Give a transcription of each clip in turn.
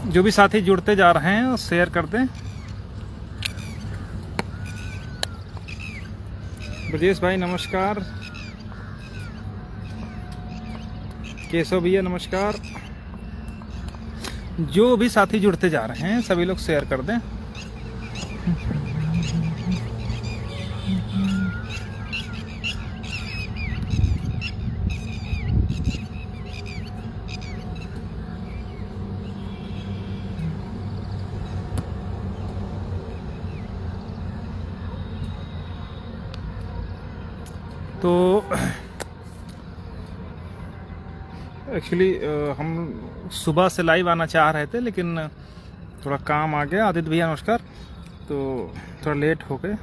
जो भी साथी जुड़ते जा रहे हैं शेयर कर दें। ब्रजेश भाई नमस्कार, केशव भैया नमस्कार। जो भी साथी जुड़ते जा रहे हैं सभी लोग शेयर कर दें। तो एक्चुअली हम सुबह से लाइव आना चाह रहे थे, लेकिन थोड़ा काम आ गया। आदित्य भैया नमस्कार। तो थोड़ा लेट हो गए।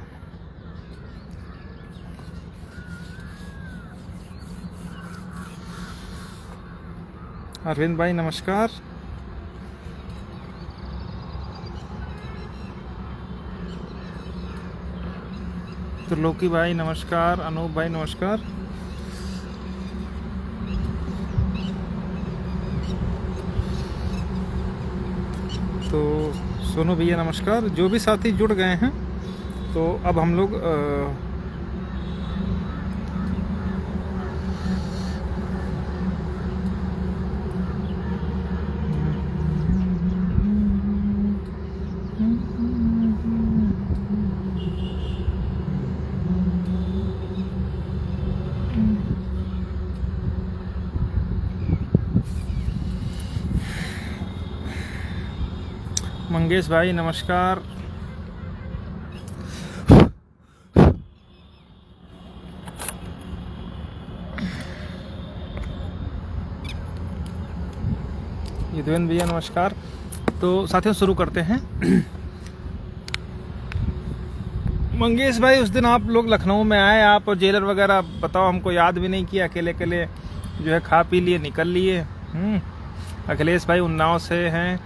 अरविंद भाई नमस्कार। त्रिलोकी भाई नमस्कार। अनूप भाई नमस्कार। तो सोनू भैया नमस्कार। जो भी साथी जुड़ गए हैं तो अब हम लोग मंगेश भाई नमस्कार। युद्धवेंद्र भैया नमस्कार। तो साथियों शुरू करते हैं। मंगेश भाई उस दिन आप लोग लखनऊ में आए, आप और जेलर वगैरह, बताओ हमको याद भी नहीं किया। अकेले अकेले जो है खा पी लिए निकल लिए। अखिलेश भाई उन्नाव से हैं।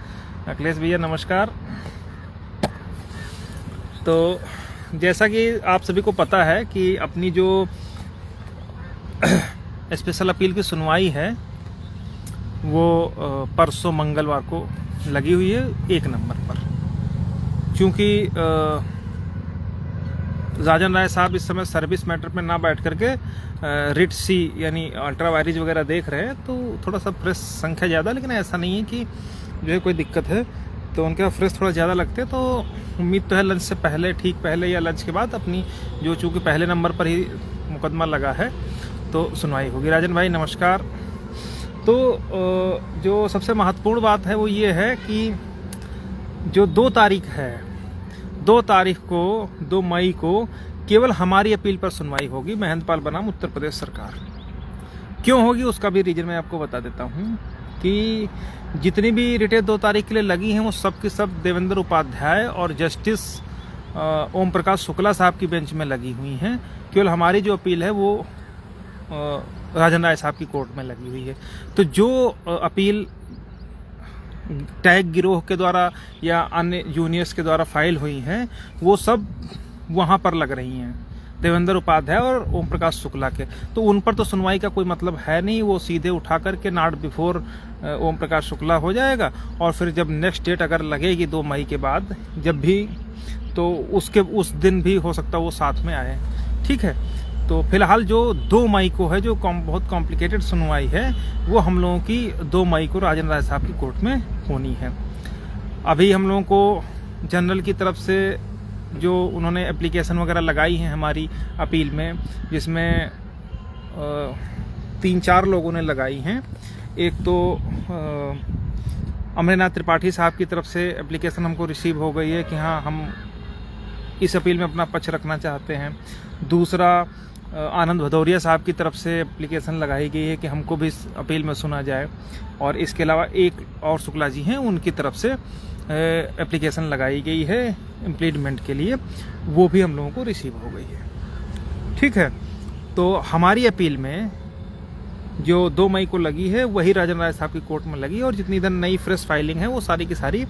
अखिलेश भैया नमस्कार। तो जैसा कि आप सभी को पता है कि अपनी जो स्पेशल अपील की सुनवाई है वो परसों मंगलवार को लगी हुई है 1 नंबर पर। क्योंकि राजन राय साहब इस समय सर्विस मैटर में ना बैठ करके रिट सी यानी अल्ट्रा वायरेज वगैरह देख रहे हैं, तो थोड़ा सा प्रेस संख्या ज़्यादा, लेकिन ऐसा नहीं है कि जो है कोई दिक्कत है। तो उनके फ्रेश थोड़ा ज़्यादा लगते हैं, तो उम्मीद तो है लंच से पहले, ठीक पहले या लंच के बाद अपनी जो चूँकि पहले नंबर पर ही मुकदमा लगा है तो सुनवाई होगी। राजन भाई नमस्कार। तो जो सबसे महत्वपूर्ण बात है वो ये है कि जो 2 तारीख है, 2 तारीख को 2 मई को केवल हमारी अपील पर सुनवाई होगी, महेंद्रपाल बनाम उत्तर प्रदेश सरकार। क्यों होगी उसका भी रीजन मैं आपको बता देता हूँ कि जितनी भी रिटें 2 तारीख के लिए लगी हैं वो सब की सब देवेंद्र उपाध्याय और जस्टिस ओम प्रकाश शुक्ला साहब की बेंच में लगी हुई हैं। केवल हमारी जो अपील है वो राजन राय साहब की कोर्ट में लगी हुई है। तो जो अपील टैग गिरोह के द्वारा या अन्य जूनियर्स के द्वारा फाइल हुई हैं वो सब वहाँ पर लग रही हैं, देवेंद्र उपाध्याय और ओम प्रकाश शुक्ला के। तो उन पर तो सुनवाई का कोई मतलब है नहीं, वो सीधे उठा करके नॉट बिफोर ओम प्रकाश शुक्ला हो जाएगा। और फिर जब नेक्स्ट डेट अगर लगेगी 2 मई के बाद जब भी, तो उसके उस दिन भी हो सकता है वो साथ में आए। ठीक है। तो फिलहाल जो 2 मई को है, जो बहुत कॉम्प्लिकेटेड सुनवाई है, वो हम लोगों की 2 मई को राजन राय साहब की कोर्ट में होनी है। अभी हम लोगों को जनरल की तरफ से जो उन्होंने एप्लीकेशन वगैरह लगाई हैं हमारी अपील में, जिसमें 3-4 लोगों ने लगाई हैं। एक तो अमरनाथ त्रिपाठी साहब की तरफ से एप्लीकेशन हमको रिसीव हो गई है कि हाँ हम इस अपील में अपना पक्ष रखना चाहते हैं। दूसरा आनंद भदौरिया साहब की तरफ से एप्लीकेशन लगाई गई है कि हमको भी इस अपील में सुना जाए। और इसके अलावा एक और शुक्ला जी हैं, उनकी तरफ से एप्लीकेशन लगाई गई है इम्प्लीमेंट के लिए, वो भी हम लोगों को रिसीव हो गई है। ठीक है। तो हमारी अपील में जो 2 मई को लगी है वही राजन राय साहब की कोर्ट में लगी, और जितनी इधर नई फ्रेश फाइलिंग है वो सारी की सारी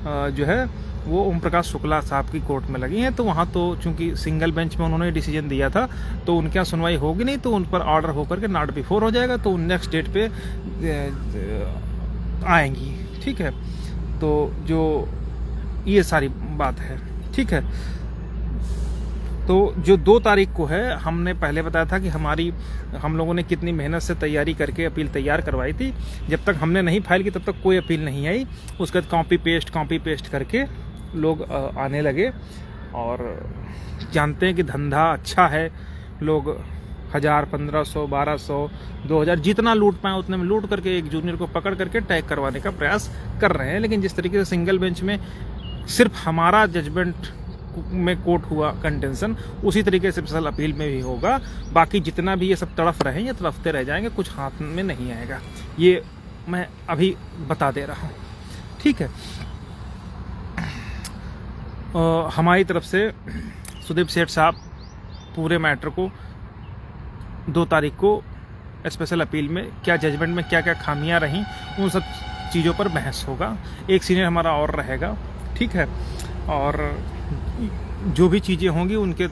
जो है वो ओम प्रकाश शुक्ला साहब की कोर्ट में लगी हैं। तो वहाँ तो चूंकि सिंगल बेंच में उन्होंने डिसीजन दिया था तो उनके यहाँ सुनवाई होगी नहीं, तो उन पर ऑर्डर होकर के नॉट बिफोर हो जाएगा, तो नेक्स्ट डेट पे आएंगी। ठीक है। तो जो ये सारी बात है, ठीक है। तो जो 2 तारीख को है, हमने पहले बताया था कि हम लोगों ने कितनी मेहनत से तैयारी करके अपील तैयार करवाई थी। जब तक हमने नहीं फाइल की तब तक कोई अपील नहीं आई। उसके बाद कॉपी पेस्ट करके लोग आने लगे और जानते हैं कि धंधा अच्छा है। लोग 1000, 1500, 1200, 2000 जितना लूट पाए उतने में लूट करके एक जूनियर को पकड़ करके टैग करवाने का प्रयास कर रहे हैं। लेकिन जिस तरीके से सिंगल बेंच में सिर्फ हमारा जजमेंट में कोर्ट हुआ कंटेंशन, उसी तरीके से स्पेशल अपील में भी होगा। बाकी जितना भी ये सब तड़फ रहे हैं, ये तड़फते रह जाएंगे, कुछ हाथ में नहीं आएगा। ये मैं अभी बता दे रहा हूँ, ठीक है। हमारी तरफ से सुदीप सेठ साहब पूरे मैटर को 2 तारीख को स्पेशल अपील में क्या जजमेंट में क्या क्या खामियां रहीं, उन सब चीज़ों पर बहस होगा। एक सीनियर हमारा और रहेगा, ठीक है। और जो भी चीज़ें होंगी, उनके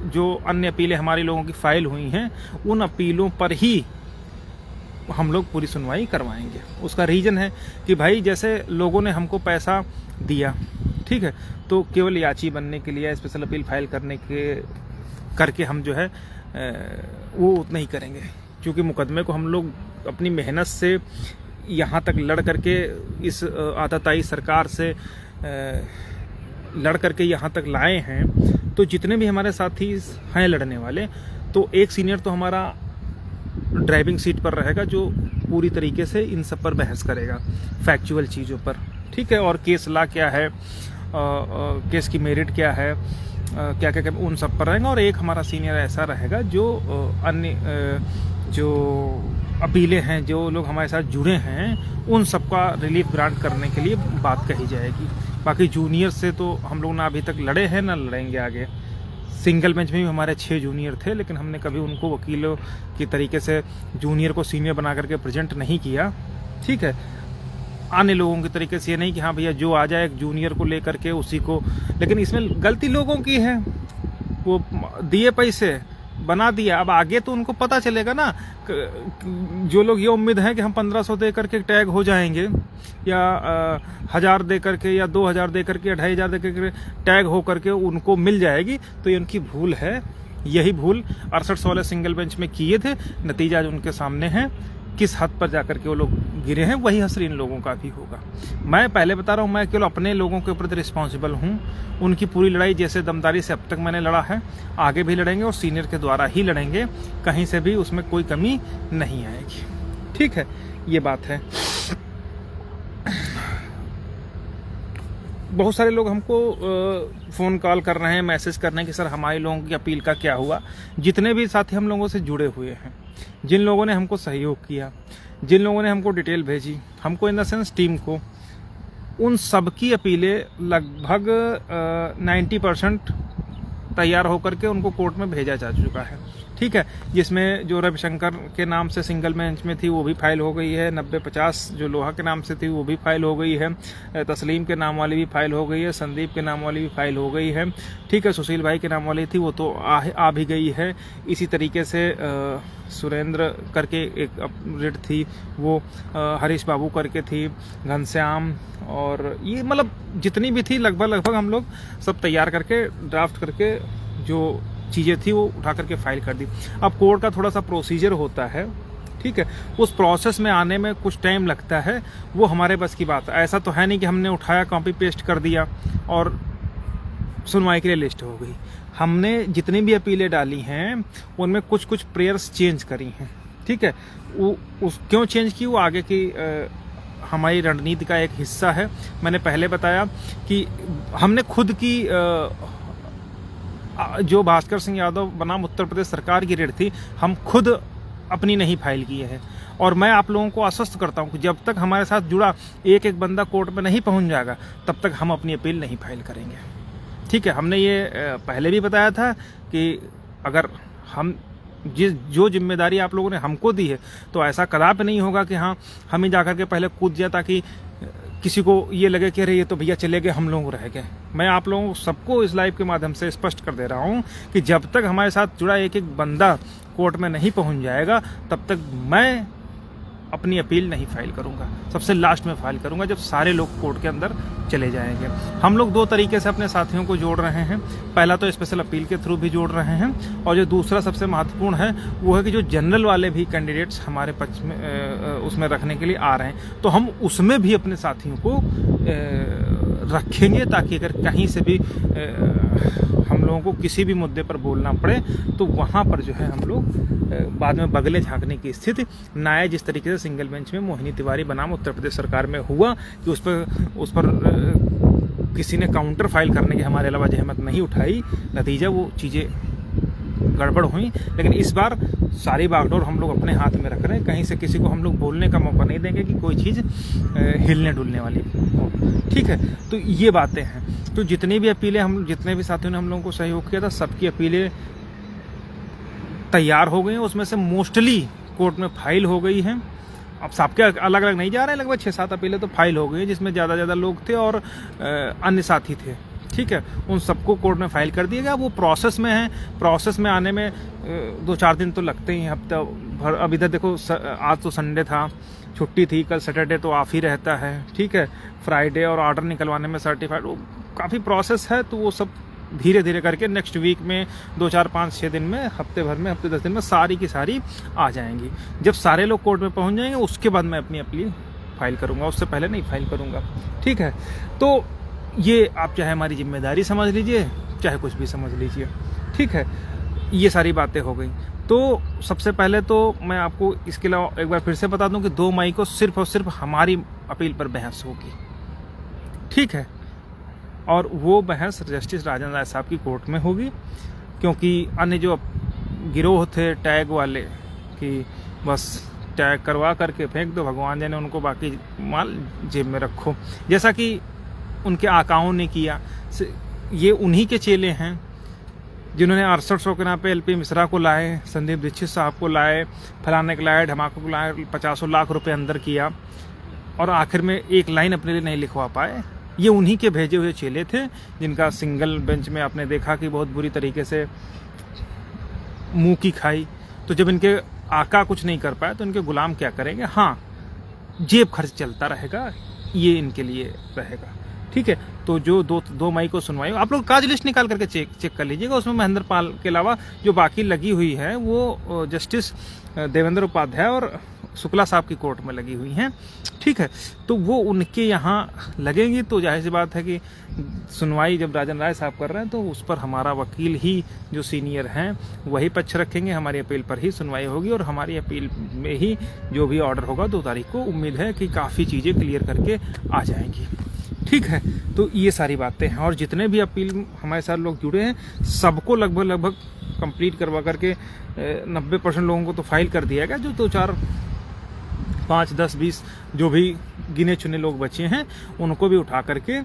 जो अन्य अपीलें हमारे लोगों की फाइल हुई हैं, उन अपीलों पर ही हम लोग पूरी सुनवाई करवाएंगे। उसका रीज़न है कि भाई जैसे लोगों ने हमको पैसा दिया, ठीक है, तो केवल याची बनने के लिए, स्पेशल अपील फाइल करके हम जो है वो उतना ही करेंगे। क्योंकि मुकदमे को हम लोग अपनी मेहनत से यहाँ तक लड़ करके, इस आताताई सरकार से लड़ करके यहाँ तक लाए हैं। तो जितने भी हमारे साथी हैं लड़ने वाले, तो एक सीनियर तो हमारा ड्राइविंग सीट पर रहेगा, जो पूरी तरीके से इन सब पर बहस करेगा, फैक्चुअल चीज़ों पर, ठीक है। और केस ला क्या है, केस की मेरिट क्या है, क्या क्या उन सब पर रहेगा। और एक हमारा सीनियर ऐसा रहेगा जो अन्य जो अपीलें हैं, जो लोग हमारे साथ जुड़े हैं, उन सबका रिलीफ ग्रांट करने के लिए बात कही जाएगी। बाकी जूनियर से तो हम लोग ना अभी तक लड़े हैं, ना लड़ेंगे आगे। सिंगल बेंच में भी हमारे 6 जूनियर थे, लेकिन हमने कभी उनको वकीलों की तरीके से जूनियर को सीनियर बना करके प्रेजेंट नहीं किया, ठीक है। आने लोगों की तरीके से ये नहीं कि हाँ भैया जो आ जाए एक जूनियर को लेकर के उसी को। लेकिन इसमें गलती लोगों की है, वो दिए पैसे बना दिया। अब आगे तो उनको पता चलेगा ना। जो लोग ये उम्मीद है कि हम 1500 दे करके टैग हो जाएंगे, या 1000 दे करके, या 2000 दे करके, या 2500 दे करके टैग हो करके उनको मिल जाएगी, तो ये उनकी भूल है। यही भूल 68 वाले सिंगल बेंच में किए थे। नतीजा जो उनके सामने है, किस हद पर जाकर के वो लोग गिरे हैं, वही असर इन लोगों का भी होगा। मैं पहले बता रहा हूँ, मैं केवल अपने लोगों के प्रति रिस्पॉन्सिबल हूँ। उनकी पूरी लड़ाई जैसे दमदारी से अब तक मैंने लड़ा है, आगे भी लड़ेंगे और सीनियर के द्वारा ही लड़ेंगे। कहीं से भी उसमें कोई कमी नहीं आएगी, ठीक है। ये बात है। बहुत सारे लोग हमको फ़ोन कॉल कर रहे हैं, मैसेज कर रहे हैं कि सर हमारे लोगों की अपील का क्या हुआ। जितने भी साथी हम लोगों से जुड़े हुए हैं, जिन लोगों ने हमको सहयोग किया, जिन लोगों ने हमको डिटेल भेजी, हमको इन द सेंस टीम को, उन सब की अपीलें लगभग 90% तैयार होकर के उनको कोर्ट में भेजा जा चुका है, ठीक है। जिसमें जो रविशंकर के नाम से सिंगल बेंच में थी वो भी फाइल हो गई है, 90-50 जो लोहा के नाम से थी वो भी फाइल हो गई है, तस्लीम के नाम वाली भी फाइल हो गई है, संदीप के नाम वाली भी फाइल हो गई है, ठीक है। सुशील भाई के नाम वाली थी वो तो आ भी गई है। इसी तरीके से सुरेंद्र करके एक रिट थी, वो हरीश बाबू करके थी, घनश्याम, और ये मतलब जितनी भी थी लगभग हम लोग सब तैयार करके ड्राफ्ट करके जो चीज़ें थी वो उठा करके फाइल कर दी। अब कोर्ट का थोड़ा सा प्रोसीजर होता है, ठीक है। उस प्रोसेस में आने में कुछ टाइम लगता है, वो हमारे बस की बात है। ऐसा तो है नहीं कि हमने उठाया, कॉपी पेस्ट कर दिया और सुनवाई के लिए लिस्ट हो गई। हमने जितनी भी अपीलें डाली हैं उनमें कुछ प्रेयर्स चेंज करी हैं, ठीक है। वो क्यों चेंज की, वो आगे की हमारी रणनीति का एक हिस्सा है। मैंने पहले बताया कि हमने खुद की जो भास्कर सिंह यादव बनाम उत्तर प्रदेश सरकार की रेट थी, हम खुद अपनी नहीं फाइल किए हैं। और मैं आप लोगों को आश्वस्त करता हूं कि जब तक हमारे साथ जुड़ा एक बंदा कोर्ट में नहीं पहुंच जाएगा, तब तक हम अपनी अपील नहीं फाइल करेंगे, ठीक है। हमने ये पहले भी बताया था कि अगर हम जो जिम्मेदारी आप लोगों ने हमको दी है, तो ऐसा कदापि नहीं होगा कि हाँ हम ही जाकर के पहले कूद जाए ताकि किसी को ये लगे कि अरे ये तो भैया चले गए, हम लोग रह गए। मैं आप लोगों सबको इस लाइव के माध्यम से स्पष्ट कर दे रहा हूँ कि जब तक हमारे साथ जुड़ा एक बंदा कोर्ट में नहीं पहुँच जाएगा, तब तक मैं अपनी अपील नहीं फाइल करूंगा, सबसे लास्ट में फाइल करूंगा जब सारे लोग कोर्ट के अंदर चले जाएंगे। हम लोग दो तरीके से अपने साथियों को जोड़ रहे हैं। पहला तो स्पेशल अपील के थ्रू भी जोड़ रहे हैं, और जो दूसरा सबसे महत्वपूर्ण है वो है कि जो जनरल वाले भी कैंडिडेट्स हमारे पक्ष में उसमें रखने के लिए आ रहे हैं, तो हम उसमें भी अपने साथियों को रखेंगे, ताकि अगर कहीं से भी हम लोगों को किसी भी मुद्दे पर बोलना पड़े तो वहाँ पर जो है हम लोग बाद में बगले झांकने की स्थिति ना आए। जिस तरीके से सिंगल बेंच में मोहिनी तिवारी बनाम उत्तर प्रदेश सरकार में हुआ कि उस पर किसी ने काउंटर फाइल करने की हमारे अलावा जहमत नहीं उठाई, नतीजा वो चीज़ें गड़बड़ हुई। लेकिन इस बार सारी बागडोर हम लोग अपने हाथ में रख रहे हैं, कहीं से किसी को हम लोग बोलने का मौका नहीं देंगे कि कोई चीज़ हिलने डुलने वाली हो। ठीक है, तो ये बातें हैं। तो जितनी भी अपीलें जितने भी साथियों ने हम लोगों को सहयोग किया था, सबकी अपीलें तैयार हो गई हैं। उसमें से मोस्टली कोर्ट में फाइल हो गई हैं। अब सबके अलग अलग नहीं जा रहे हैं, लगभग 6-7 अपीलें तो फाइल हो गई हैं, जिसमें ज़्यादा लोग थे और अन्य साथी थे। ठीक है, उन सबको कोर्ट में फाइल कर दिया गया। वो प्रोसेस में है, प्रोसेस में आने में 2-4 दिन तो लगते ही, हफ्ता भर। अब इधर देखो, आज तो संडे था, छुट्टी थी, कल सैटरडे तो ऑफ ही रहता है। ठीक है, फ्राइडे और ऑर्डर निकलवाने में सर्टिफाइड वो काफ़ी प्रोसेस है, तो वो सब धीरे धीरे करके नेक्स्ट वीक में 2-4-5-6 दिन में, हफ्ते भर में, हफ्ते 10 दिन में सारी की सारी आ जाएंगी। जब सारे लोग कोर्ट में पहुंच जाएंगे उसके बाद मैं अपनी अपील फाइल करूंगा, उससे पहले नहीं फाइल करूंगा। ठीक है, तो ये आप चाहे हमारी जिम्मेदारी समझ लीजिए, चाहे कुछ भी समझ लीजिए। ठीक है, ये सारी बातें हो गई। तो सबसे पहले तो मैं आपको इसके अलावा एक बार फिर से बता दूं कि 2 मई को सिर्फ और सिर्फ हमारी अपील पर बहस होगी। ठीक है, और वो बहस जस्टिस राजन राय साहब की कोर्ट में होगी, क्योंकि अन्य जो गिरोह थे टैग वाले कि बस टैग करवा करके फेंक दो, भगवान जाने उनको, बाकी माल जेब में रखो, जैसा कि उनके आकाओं ने किया। ये उन्हीं के चेले हैं जिन्होंने 6800 के नाम पे LP मिश्रा को लाए, संदीप दीक्षित साहब को लाए, फलाने को लाए, ढमाकों को लाए, 50 लाख रुपए अंदर किया, और आखिर में एक लाइन अपने लिए नहीं लिखवा पाए। ये उन्हीं के भेजे हुए चेले थे, जिनका सिंगल बेंच में आपने देखा कि बहुत बुरी तरीके से मुंह की खाई। तो जब इनके आका कुछ नहीं कर पाए तो इनके गुलाम क्या करेंगे? हाँ, जेब खर्च चलता रहेगा, ये इनके लिए रहेगा। ठीक है, तो जो 2 मई को सुनवाई, आप लोग काज लिस्ट निकाल करके चेक कर लीजिएगा। उसमें महेंद्र पाल के अलावा जो बाकी लगी हुई है वो जस्टिस देवेंद्र उपाध्याय और शुक्ला साहब की कोर्ट में लगी हुई हैं। ठीक है, तो वो उनके यहाँ लगेंगी, तो जाहिर सी बात है कि सुनवाई जब राजन राय साहब कर रहे हैं तो उस पर हमारा वकील ही जो सीनियर हैं वही पक्ष रखेंगे, हमारी अपील पर ही सुनवाई होगी, और हमारी अपील में ही जो भी ऑर्डर होगा 2 तारीख को, उम्मीद है कि काफ़ी चीज़ें क्लियर करके आ जाएंगी। ठीक है, तो ये सारी बातें हैं, और जितने भी अपील हमारे साथ लोग जुड़े हैं सबको लगभग कंप्लीट करवा करके 90% लोगों को तो फाइल कर दिया गया। जो 2-4, 5, 10, 20 जो भी गिने चुने लोग बचे हैं उनको भी उठा करके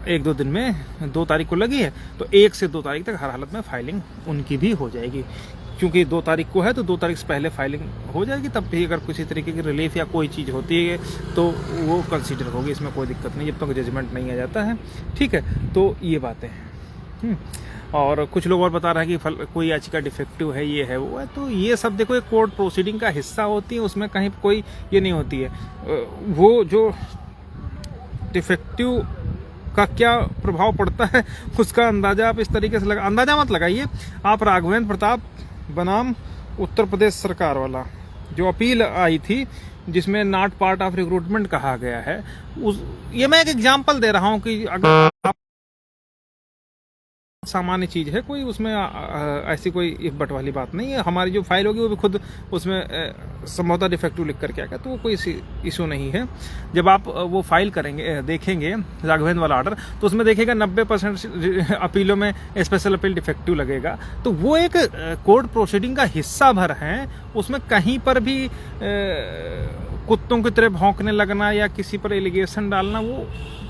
1-2 दिन में, 2 तारीख को लगी है तो 1 से 2 तारीख तक हर हालत में फाइलिंग उनकी भी हो जाएगी। क्योंकि 2 तारीख को है तो 2 तारीख से पहले फाइलिंग हो जाएगी, तब भी अगर किसी तरीके की रिलीफ या कोई चीज़ होती है तो वो कंसीडर होगी, इसमें कोई दिक्कत नहीं, जब तक जजमेंट नहीं आ जाता है। ठीक है, तो ये बातें हैं। और कुछ लोग और बता रहे हैं कि कोई याचिका डिफेक्टिव है, ये है वो है, तो ये सब देखो एक कोर्ट प्रोसीडिंग का हिस्सा होती है, उसमें कहीं कोई ये नहीं होती है। वो जो डिफेक्टिव का क्या प्रभाव पड़ता है उसका अंदाजा आप इस तरीके से अंदाजा मत लगाइए। आप राघवेंद्र प्रताप बनाम उत्तर प्रदेश सरकार वाला जो अपील आई थी, जिसमें नॉट पार्ट ऑफ रिक्रूटमेंट कहा गया है, ये मैं एक एग्जांपल दे रहा हूं कि अगर आप सामान्य चीज है, कोई उसमें ऐसी कोई एक बट वाली बात नहीं है। हमारी जो फाइल होगी वो भी खुद उसमें संभवतः डिफेक्टिव लिख करके आएगा, तो वो कोई इशू नहीं है। जब आप वो फाइल करेंगे, देखेंगे राघवेंद्र वाला ऑर्डर, तो उसमें देखिएगा 90% अपीलों में स्पेशल अपील डिफेक्टिव लगेगा। तो वो एक कोर्ट प्रोसीडिंग का हिस्सा भर है, उसमें कहीं पर भी कुत्तों की तरह भौंकने लगना या किसी पर एलिगेशन डालना, वो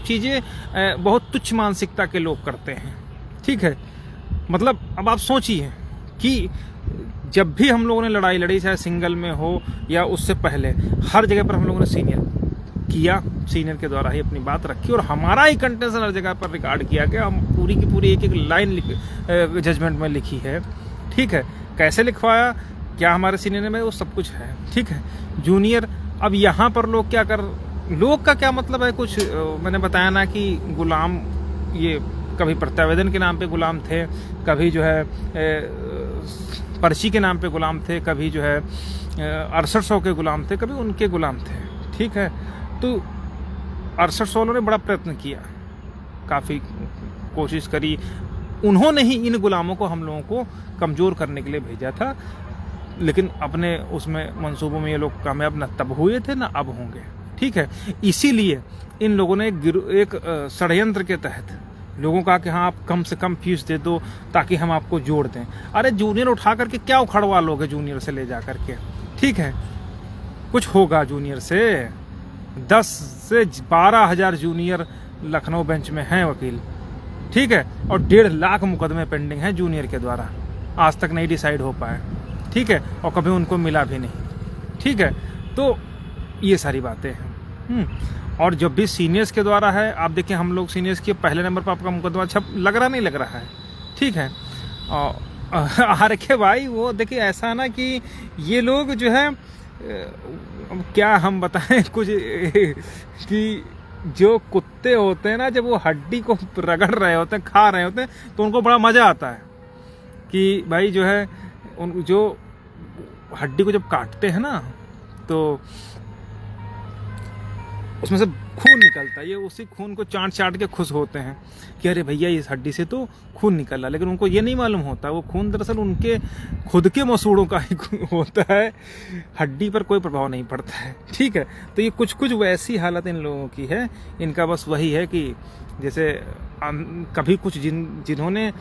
चीज़ें बहुत तुच्छ मानसिकता के लोग करते हैं। ठीक है, मतलब अब आप सोचिए कि जब भी हम लोगों ने लड़ाई लड़ी, चाहे सिंगल में हो या उससे पहले, हर जगह पर हम लोगों ने सीनियर के द्वारा ही अपनी बात रखी, और हमारा ही कंटेंशन हर जगह पर रिकॉर्ड किया गया। हम पूरी की पूरी एक लाइन जजमेंट में लिखी है। ठीक है, कैसे लिखवाया? क्या हमारे सीनियर में वो सब कुछ है, ठीक है। जूनियर, अब यहाँ पर लोग क्या कर, लोग का क्या मतलब है, कुछ मैंने बताया ना कि गुलाम, ये कभी प्रत्यावेदन के नाम पे गुलाम थे, कभी जो है पर्ची के नाम पे गुलाम थे, कभी जो है 6800 के गुलाम थे, कभी उनके गुलाम थे, ठीक है। तो 6800 ने बड़ा प्रयत्न किया, काफ़ी कोशिश करी, उन्होंने ही इन गुलामों को, हम लोगों को कमज़ोर करने के लिए भेजा था, लेकिन अपने उसमें मंसूबों में ये लोग कामयाब न तब हुए थे न अब होंगे, ठीक है। इसीलिए इन लोगों ने एक षड्यंत्र के तहत लोगों का कि हाँ आप कम से कम फीस दे दो ताकि हम आपको जोड़ दें। अरे जूनियर उठा करके क्या उखड़वा लोगे जूनियर से ले जा करके, ठीक है। कुछ होगा जूनियर से? 10 से 12,000 जूनियर लखनऊ बेंच में हैं वकील, ठीक है, और 1.5 लाख मुकदमे पेंडिंग हैं जूनियर के द्वारा, आज तक नहीं डिसाइड हो पाए, ठीक है, और कभी उनको मिला भी नहीं, ठीक है। तो ये सारी बातें हैं। और जब भी सीनियर्स के द्वारा है, आप देखिए हम लोग सीनियर्स के पहले नंबर पर आपका मुकदमा छप लग रहा नहीं लग रहा है, ठीक है। और के भाई वो देखिए ऐसा ना कि ये लोग जो है क्या हम बताएं कुछ कि जो कुत्ते होते हैं ना, जब वो हड्डी को रगड़ रहे होते हैं, खा रहे होते हैं, तो उनको बड़ा मज़ा आता है कि भाई जो है उन जो हड्डी को जब काटते हैं ना तो उसमें से खून निकलता है, ये उसी खून को चाट चाट के खुश होते हैं कि अरे भैया इस हड्डी से तो खून निकल रहा, लेकिन उनको ये नहीं मालूम होता वो खून दरअसल उनके खुद के मसूड़ों का ही होता है, हड्डी पर कोई प्रभाव नहीं पड़ता है, ठीक है। तो ये कुछ कुछ वैसी हालत इन लोगों की है, इनका बस वही है कि जैसे कभी कुछ जिन्होंने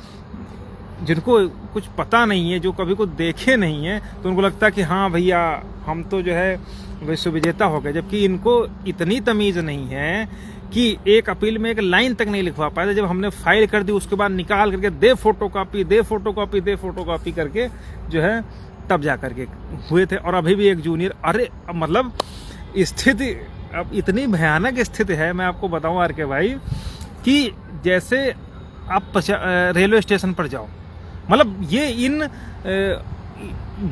जिनको कुछ पता नहीं है, जो कभी को देखे नहीं है, तो उनको लगता है कि हाँ भैया हम तो जो है विश्व विजेता हो गए, जबकि इनको इतनी तमीज़ नहीं है कि एक अपील में एक लाइन तक नहीं लिखवा पाए। जब हमने फाइल कर दी उसके बाद निकाल करके दे फोटोकॉपी दे फोटोकॉपी दे फोटोकॉपी करके जो है तब जा करके हुए थे। और अभी भी एक जूनियर, अरे मतलब स्थिति अब इतनी भयानक स्थिति है, मैं आपको बताऊं आर के भाई, कि जैसे आप रेलवे स्टेशन पर जाओ, मतलब ये इन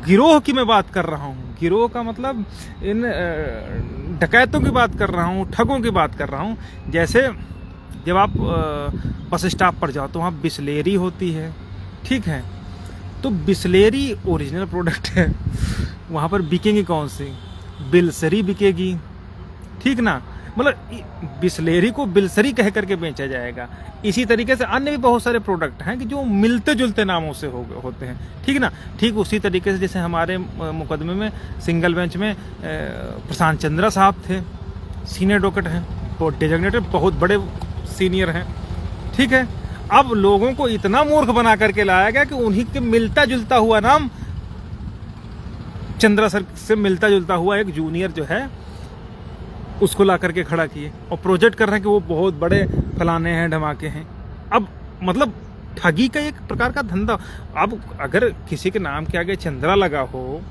गिरोह की मैं बात कर रहा हूँ, गिरोह का मतलब इन डकैतों की बात कर रहा हूँ, ठगों की बात कर रहा हूँ। जैसे जब आप बस स्टॉप पर जाओ तो वहाँ बिस्लेरी होती है, ठीक है, तो बिस्लेरी ओरिजिनल प्रोडक्ट है, वहाँ पर बिकेंगी कौन सी? बिल्सरी बिकेगी, ठीक ना, मतलब बिस्लेरी को बिल्सरी कह करके बेचा जाएगा। इसी तरीके से अन्य भी बहुत सारे प्रोडक्ट हैं कि जो मिलते जुलते नामों से होते हैं, ठीक ना। ठीक उसी तरीके से जैसे हमारे मुकदमे में सिंगल बेंच में प्रशांत चंद्रा साहब थे, सीनियर डॉकेट हैं, वो डेजिग्नेटेड बहुत बड़े सीनियर हैं, ठीक है। अब लोगों को इतना मूर्ख बना करके लाया गया कि उन्हीं के मिलता जुलता हुआ नाम, चंद्रा सर से मिलता जुलता हुआ एक जूनियर जो है उसको ला करके खड़ा किए और प्रोजेक्ट कर रहे हैं कि वो बहुत बड़े फलाने हैं, धमाके हैं। अब मतलब ठगी का एक प्रकार का धंधा। अब अगर किसी के नाम के आगे चंद्रा लगा हो,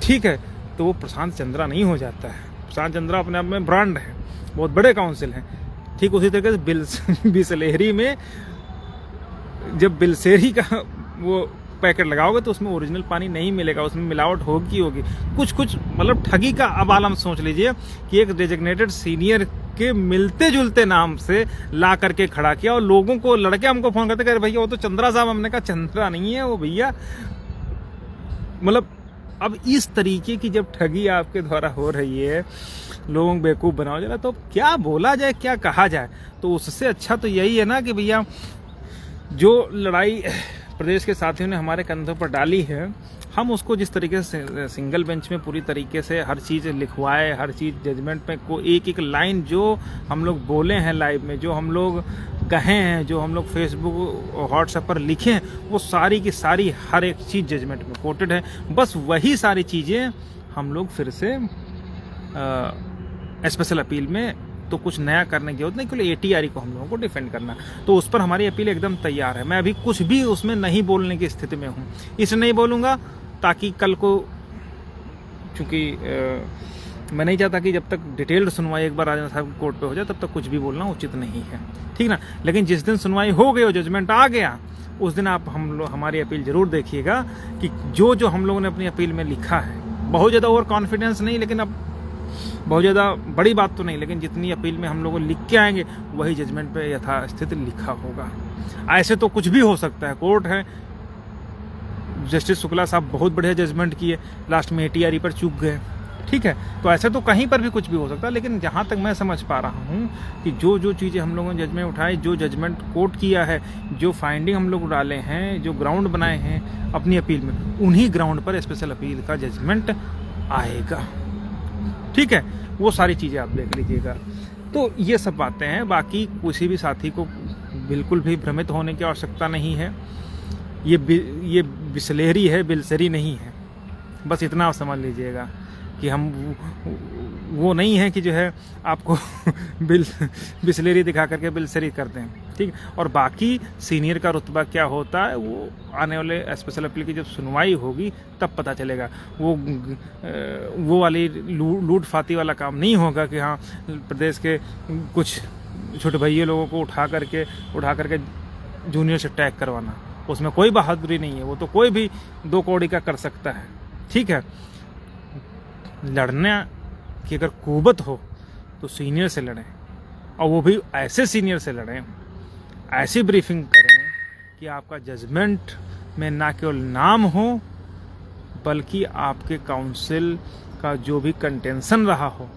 ठीक है, तो वो प्रशांत चंद्रा नहीं हो जाता है। प्रशांत चंद्रा अपने आप में ब्रांड है, बहुत बड़े काउंसिल हैं। ठीक उसी तरीके से बिस्लेरी में जब बिल्सेरी का वो पैकेट लगाओगे तो उसमें ओरिजिनल पानी नहीं मिलेगा, उसमें मिलावट होगी कुछ मतलब ठगी का। अब आलम सोच लीजिए कि एक डेजिग्नेटेड सीनियर के मिलते जुलते नाम से ला करके खड़ा किया और लोगों को, लड़के हमको फोन करते, भैया वो तो चंद्रा साहब। हमने कहा चंद्रा नहीं है वो भैया। मतलब अब इस तरीके की जब ठगी आपके द्वारा हो रही है, लोगों को बेवकूफ़ बनाओ जरा, तो क्या बोला जाए, क्या कहा जाए। तो उससे अच्छा तो यही है ना कि भैया जो लड़ाई प्रदेश के साथियों ने हमारे कंधों पर डाली है, हम उसको जिस तरीके से सिंगल बेंच में पूरी तरीके से हर चीज़ लिखवाए, हर चीज़ जजमेंट में को एक एक लाइन जो हम लोग बोले हैं लाइव में, जो हम लोग कहे हैं, जो हम लोग फेसबुक व्हाट्सएप पर लिखे हैं, वो सारी की सारी हर एक चीज़ जजमेंट में कोटेड है। बस वही सारी चीज़ें हम लोग फिर से स्पेशल अपील में तो कुछ नया करने की जरूरत नहीं, क्योंकि एटीआर को हम लोगों को डिफेंड करना, तो उस पर हमारी अपील एकदम तैयार है। मैं अभी कुछ भी उसमें नहीं बोलने की स्थिति में हूँ, इसलिए नहीं बोलूँगा ताकि कल को, चूँकि मैं नहीं चाहता कि जब तक डिटेल्ड सुनवाई एक बार राजन साहब कोर्ट पे हो जाए तब तक कुछ भी बोलना उचित नहीं है, ठीक ना। लेकिन जिस दिन सुनवाई हो गई और जजमेंट आ गया, उस दिन आप हमारी अपील ज़रूर देखिएगा कि जो जो हम लोगों ने अपनी अपील में लिखा है, बहुत ज़्यादा ओवर कॉन्फिडेंस नहीं, लेकिन अब बहुत ज़्यादा बड़ी बात तो नहीं, लेकिन जितनी अपील में हम लोग लिख के आएंगे वही जजमेंट पे यथास्थित लिखा होगा। ऐसे तो कुछ भी हो सकता है, कोर्ट है। जस्टिस शुक्ला साहब बहुत बढ़िया जजमेंट किए, लास्ट में ATRE पर चूक गए, ठीक है। तो ऐसे तो कहीं पर भी कुछ भी हो सकता है, लेकिन जहाँ तक मैं समझ पा रहा हूँ कि जो जो चीज़ें हम लोगों ने जजमेंट उठाई, जो जजमेंट कोर्ट किया है, जो फाइंडिंग हम लोग डाले हैं, जो ग्राउंड बनाए हैं अपनी अपील में, उन्हीं ग्राउंड पर स्पेशल अपील का जजमेंट आएगा, ठीक है। वो सारी चीज़ें आप देख लीजिएगा। तो ये सब बातें हैं, बाकी किसी भी साथी को बिल्कुल भी भ्रमित होने की आवश्यकता नहीं है। ये बिस्लेरी है, बिल्सरी नहीं है, बस इतना आप समझ लीजिएगा कि हम वो नहीं है कि जो है आपको बिस्लेरी दिखा करके बिल्सरी करते हैं, ठीक। और बाकी सीनियर का रुतबा क्या होता है वो आने वाले स्पेशल अपील की जब सुनवाई होगी तब पता चलेगा। वो वाली लूट फाती वाला काम नहीं होगा कि हाँ प्रदेश के कुछ छोटे भैया लोगों को उठा करके जूनियर से टैग करवाना, उसमें कोई बहादुरी नहीं है। वो तो कोई भी 2 कौड़ी का कर सकता है, ठीक है। लड़ने की अगर कुवत हो तो सीनियर से लड़ें, और वो भी ऐसे सीनियर से लड़ें, ऐसी ब्रीफिंग करें कि आपका जजमेंट में ना केवल नाम हो बल्कि आपके काउंसिल का जो भी कंटेंशन रहा हो,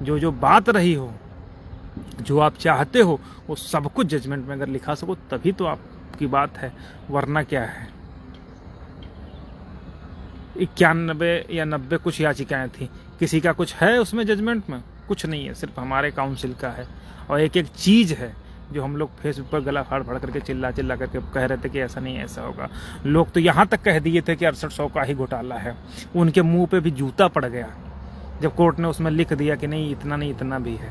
जो बात रही हो, जो आप चाहते हो, वो सब कुछ जजमेंट में अगर लिखा सको तभी तो आपकी बात है, वरना क्या है। 91 या 90 कुछ याचिकाएं थी, किसी का कुछ है उसमें जजमेंट में? कुछ नहीं है, सिर्फ हमारे काउंसिल का है। और एक एक चीज़ है जो हम लोग फेसबुक पर गला फाड़ फाड़ करके चिल्ला करके कह रहे थे कि ऐसा नहीं ऐसा होगा। लोग तो यहाँ तक कह दिए थे कि 6800 का ही घोटाला है, उनके मुंह पे भी जूता पड़ गया जब कोर्ट ने उसमें लिख दिया कि नहीं इतना भी है,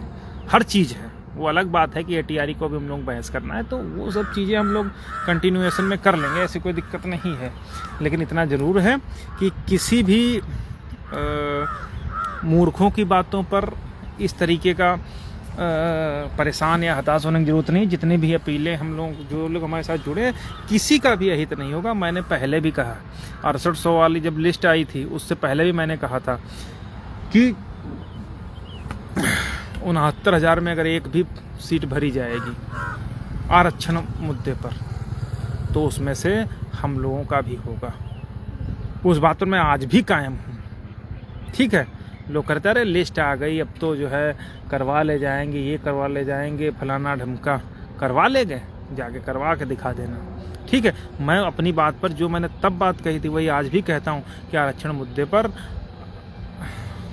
हर चीज़ है। वो अलग बात है कि ATRE को भी हम लोग बहस करना है, तो वो सब चीज़ें हम लोग कंटिन्यूएशन में कर लेंगे, ऐसी कोई दिक्कत नहीं है। लेकिन इतना ज़रूर है कि किसी भी मूर्खों की बातों पर इस तरीके का परेशान या हताश होने की ज़रूरत नहीं। जितनी भी अपीलें हम लोग, जो लोग हमारे साथ जुड़े हैं, किसी का भी अहित नहीं होगा। मैंने पहले भी कहा, 6800 वाली जब लिस्ट आई थी उससे पहले भी मैंने कहा था कि 69,000 में अगर एक भी सीट भरी जाएगी आरक्षण मुद्दे पर तो उसमें से हम लोगों का भी होगा। उस बात पर मैं आज भी कायम हूँ, ठीक है। लोग कहते रहे लिस्ट आ गई, अब तो जो है करवा ले जाएंगे, ये करवा ले जाएंगे, फलाना ढमका। करवा ले गए, जाके करवा के दिखा देना, ठीक है। मैं अपनी बात पर जो मैंने तब बात कही थी वही आज भी कहता हूँ कि आरक्षण मुद्दे पर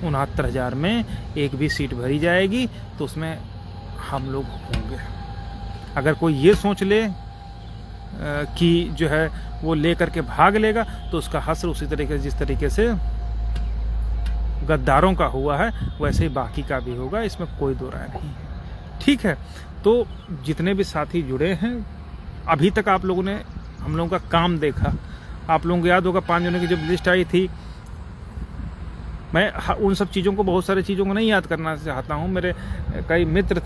69,000 में एक भी सीट भरी जाएगी तो उसमें हम लोग होंगे। अगर कोई ये सोच ले कि जो है वो ले करके भाग लेगा तो उसका हश्र उसी तरीके से, जिस तरीके से गद्दारों का हुआ है वैसे ही बाकी का भी होगा, इसमें कोई दो राय नहीं है, ठीक है। तो जितने भी साथी जुड़े हैं, अभी तक आप लोगों ने हम लोगों का काम देखा। आप लोगों को याद होगा 5 जनों की जब लिस्ट आई थी, मैं उन सब चीज़ों को, बहुत सारी चीज़ों को नहीं याद करना चाहता हूँ। मेरे कई मित्र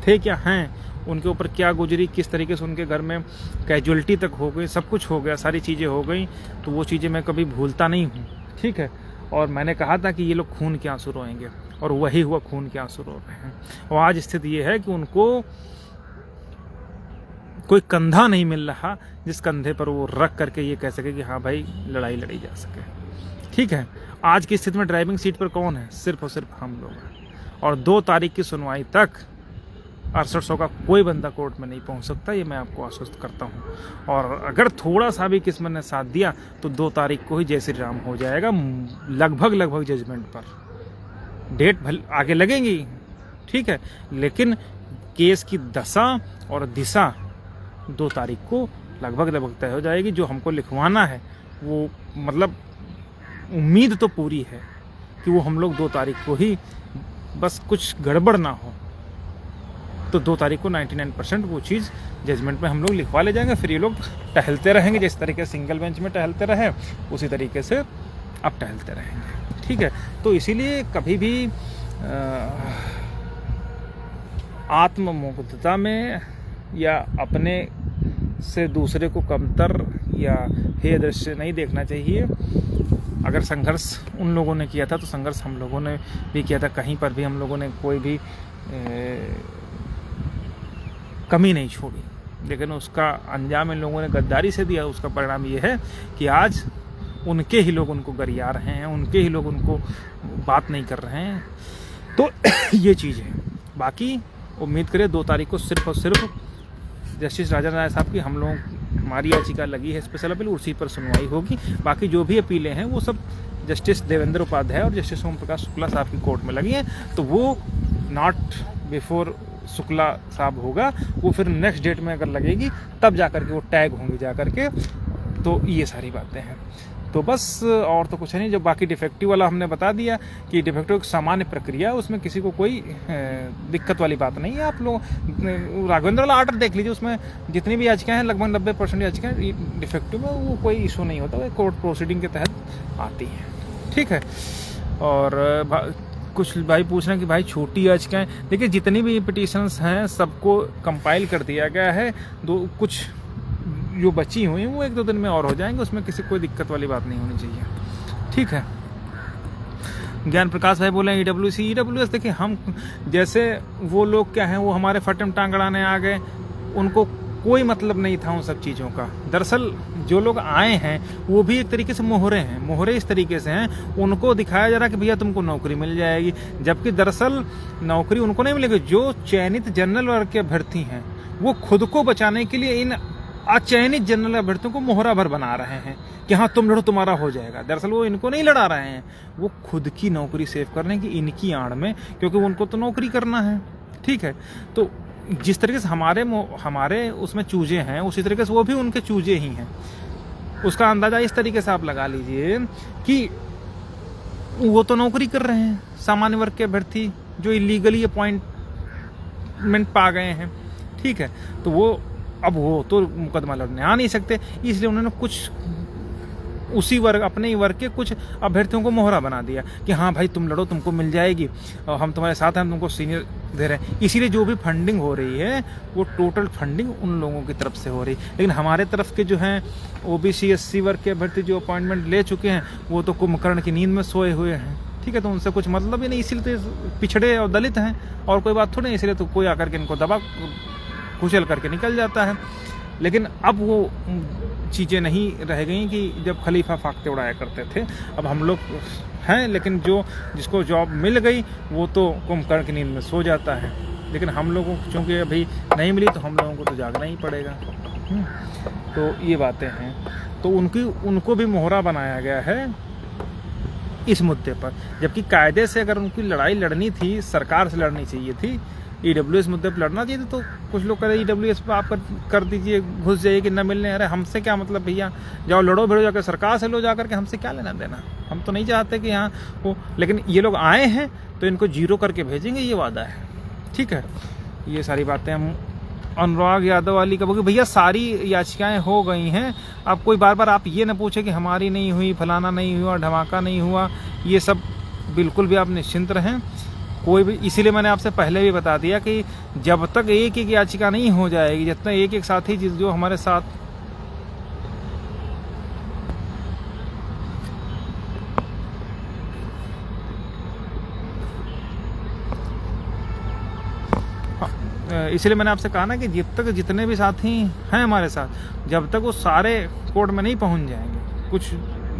थे क्या हैं, उनके ऊपर क्या गुजरी, किस तरीके से उनके घर में कैजुअलिटी तक हो गई, सब कुछ हो गया, सारी चीज़ें हो गई, तो वो चीज़ें मैं कभी भूलता नहीं हूँ, ठीक है। और मैंने कहा था कि ये लोग खून के आंसू रोएंगे, और वही हुआ, खून के आंसू रो रहे हैं। और आज स्थिति ये है कि उनको कोई कंधा नहीं मिल रहा जिस कंधे पर वो रख करके ये कह सके कि हाँ भाई लड़ाई लड़ी जा सके, ठीक है। आज की स्थिति में ड्राइविंग सीट पर कौन है? सिर्फ और सिर्फ हम लोग हैं। और 2 तारीख की सुनवाई तक 6800 का कोई बंदा कोर्ट में नहीं पहुंच सकता, ये मैं आपको आश्वस्त करता हूं। और अगर थोड़ा सा भी किस्मत ने साथ दिया तो 2 तारीख को ही जय श्री राम हो जाएगा, लगभग जजमेंट पर। डेट आगे लगेंगी, ठीक है, लेकिन केस की दशा और दिशा 2 तारीख को लगभग तय हो जाएगी। जो हमको लिखवाना है वो, मतलब उम्मीद तो पूरी है कि वो हम लोग 2 तारीख को ही, बस कुछ गड़बड़ ना हो तो 2 तारीख को 99% वो चीज़ जजमेंट में हम लोग लिखवा ले जाएंगे। फिर ये लोग टहलते रहेंगे, जिस तरीके से सिंगल बेंच में टहलते रहे उसी तरीके से अब टहलते रहेंगे, ठीक है। तो इसीलिए कभी भी आत्ममुग्धता में या अपने से दूसरे को कमतर या हेय दृश्य नहीं देखना चाहिए। अगर संघर्ष उन लोगों ने किया था तो संघर्ष हम लोगों ने भी किया था। कहीं पर भी हम लोगों ने कोई भी कमी नहीं छोड़ी, लेकिन उसका अंजाम इन लोगों ने गद्दारी से दिया। उसका परिणाम ये है कि आज उनके ही लोग उनको गरिया रहे हैं, उनके ही लोग उनको बात नहीं कर रहे हैं। तो ये चीज़ है। बाकी उम्मीद करें 2 तारीख को सिर्फ और सिर्फ जस्टिस राजन राय साहब की हमारी याचिका लगी है स्पेशल अपील, उसी पर सुनवाई होगी। बाकी जो भी अपीलें हैं वो सब जस्टिस देवेंद्र उपाध्याय और जस्टिस ओम प्रकाश शुक्ला साहब की कोर्ट में लगी हैं। तो वो नॉट बिफोर शुक्ला साहब होगा, वो फिर नेक्स्ट डेट में अगर लगेगी तब जा कर के वो टैग होंगे जा कर के। तो ये सारी बातें हैं। तो बस और तो कुछ नहीं। जो बाकी डिफेक्टिव वाला हमने बता दिया कि डिफेक्टिव एक सामान्य प्रक्रिया, उसमें किसी को कोई दिक्कत वाली बात नहीं है। आप लोग राघवेंद्र वाला आर्डर देख लीजिए, उसमें जितनी भी याचिकाएं हैं लगभग 90% याचिकाएं डिफेक्टिव में, वो कोई इशू नहीं होता, वो कोर्ट प्रोसीडिंग के तहत आती हैं। ठीक है। और कुछ भाई पूछ रहे हैं कि भाई छोटी याचिकाएं, देखिए जितनी भी पिटीशंस हैं सबको कंपाइल कर दिया गया है। कुछ जो बची हुई हैं वो 1-2 दिन में और हो जाएंगे, उसमें किसी कोई दिक्कत वाली बात नहीं होनी चाहिए। ठीक है। ज्ञान प्रकाश भाई बोले ईडब्ल्यूएस, देखिए हम जैसे वो लोग क्या हैं, वो हमारे फटम टांग अड़ाने आ गए, उनको कोई मतलब नहीं था उन सब चीज़ों का। दरअसल जो लोग आए हैं वो भी एक तरीके से मोहरे हैं। मोहरे इस तरीके से हैं, उनको दिखाया जा रहा है कि भैया तुमको नौकरी मिल जाएगी, जबकि दरअसल नौकरी उनको नहीं मिलेगी। जो चयनित जनरल वर्ग के अभ्यर्थी हैं वो खुद को बचाने के लिए इन अचयनित जनरल अभ्यर्थियों को मोहरा भर बना रहे हैं कि हाँ तुम लड़ो तुम्हारा हो जाएगा। दरअसल वो इनको नहीं लड़ा रहे हैं, वो खुद की नौकरी सेव करने की इनकी आड़ में, क्योंकि उनको तो नौकरी करना है। ठीक है। तो जिस तरीके से हमारे उसमें चूजे हैं, उसी तरीके से वो भी उनके चूजे ही हैं। उसका अंदाजा इस तरीके से आप लगा लीजिए कि वो तो नौकरी कर रहे हैं, सामान्य वर्ग के अभ्यर्थी जो इलीगली अपॉइंटमेंट पा गए हैं। ठीक है। तो वो अब वो तो मुकदमा लड़ने आ नहीं सकते, इसलिए उन्होंने कुछ उसी वर्ग, अपने ही वर्ग के कुछ अभ्यर्थियों को मोहरा बना दिया कि हाँ भाई तुम लड़ो, तुमको मिल जाएगी, और हम तुम्हारे साथ हैं, तुमको सीनियर दे रहे हैं। इसीलिए जो भी फंडिंग हो रही है वो टोटल फंडिंग उन लोगों की तरफ से हो रही है। लेकिन हमारे तरफ के जो हैं ओबीसी SC वर्ग के अभ्यर्थी जो अपॉइंटमेंट ले चुके हैं वो तो कुंभकर्ण की नींद में सोए हुए हैं। ठीक है। तो उनसे कुछ मतलब ही नहीं, इसीलिए तो पिछड़े और दलित हैं, और कोई बात थोड़ी नहीं। इसलिए तो कोई आकर के इनको दबा कुचल करके निकल जाता है। लेकिन अब वो चीज़ें नहीं रह गई कि जब खलीफा फाकते उड़ाया करते थे। अब हम लोग हैं, लेकिन जिसको जॉब मिल गई वो तो कुंभकर्ण की नींद में सो जाता है। लेकिन हम लोगों को चूँकि अभी नहीं मिली तो हम लोगों को तो जागना ही पड़ेगा। तो ये बातें हैं। तो उनको भी मोहरा बनाया गया है इस मुद्दे पर, जबकि कायदे से अगर उनकी लड़ाई लड़नी थी, सरकार से लड़नी चाहिए थी, ईडब्ल्यूएस मुद्दे पर लड़ना चाहिए। तो कुछ लोग कह रहे ईडब्ल्यूएस पर आप कर दीजिए, घुस जाइए कि न मिलने। अरे हमसे क्या मतलब भैया, जाओ लड़ो भिड़ो जाकर सरकार से लो जाकर के, हमसे क्या लेना देना। हम तो नहीं चाहते कि यहाँ वो, लेकिन ये लोग आए हैं तो इनको 0 करके भेजेंगे, ये वादा है। ठीक है। ये सारी बातें हम अनुराग यादव वाली का बोलिए भैया सारी याचिकाएं हो गई हैं। अब कोई बार बार आप ये ना पूछे कि हमारी नहीं हुई, फलाना नहीं हुआ, धमाका नहीं हुआ, ये सब बिल्कुल भी आप निश्चिंत रहें। कोई भी, इसीलिए मैंने आपसे पहले भी बता दिया कि जब तक एक याचिका नहीं हो जाएगी, जब तक एक साथी जो हमारे साथ इसलिए मैंने आपसे कहा ना कि जब तक जितने भी साथी हैं हमारे साथ, जब तक वो सारे कोर्ट में नहीं पहुंच जाएंगे, कुछ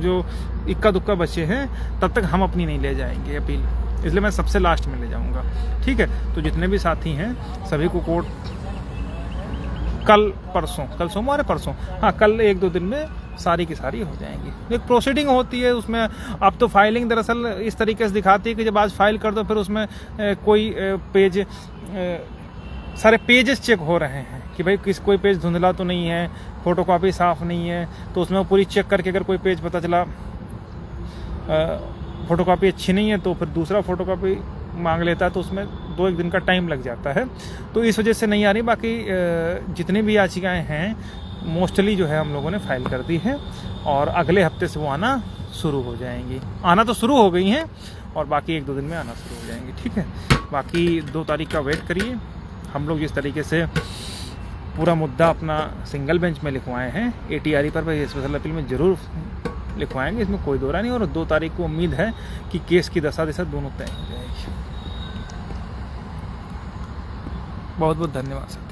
जो इक्का दुक्का बचे हैं, तब तक हम अपनी नहीं ले जाएंगे अपील। इसलिए मैं सबसे लास्ट में ले जाऊंगा। ठीक है। तो जितने भी साथी हैं सभी को कोर्ट कल सोमवार परसों, हाँ कल 1-2 दिन में सारी की सारी हो जाएंगी। एक प्रोसीडिंग होती है उसमें। अब तो फाइलिंग दरअसल इस तरीके से दिखाती है कि जब आज फाइल कर दो फिर उसमें कोई पेज, सारे पेजेस चेक हो रहे हैं कि भाई कोई पेज धुंधला तो नहीं है, फोटोकॉपी साफ नहीं है, तो उसमें पूरी चेक करके अगर कोई पेज पता चला फोटोकॉपी अच्छी नहीं है तो फिर दूसरा फोटोकॉपी मांग लेता है, तो उसमें 2-1 दिन का टाइम लग जाता है। तो इस वजह से नहीं आ रही। बाकी जितनी भी याचिकाएं हैं मोस्टली जो है हम लोगों ने फाइल कर दी है, और अगले हफ्ते से वो आना शुरू हो जाएंगी। आना तो शुरू हो गई हैं और बाकी 1-2 दिन में आना शुरू हो जाएंगी। ठीक है। बाकी 2 तारीख का वेट करिए। हम लोग जिस तरीके से पूरा मुद्दा अपना सिंगल बेंच में लिखवाए हैं। ATRE पर स्पेशल अपील में ज़रूर लिखवाएंगे, इसमें कोई दो राय नहीं। और 2 तारीख को उम्मीद है कि केस की दशा दिशा दोनों तय हो जाएगी। बहुत बहुत धन्यवाद सर।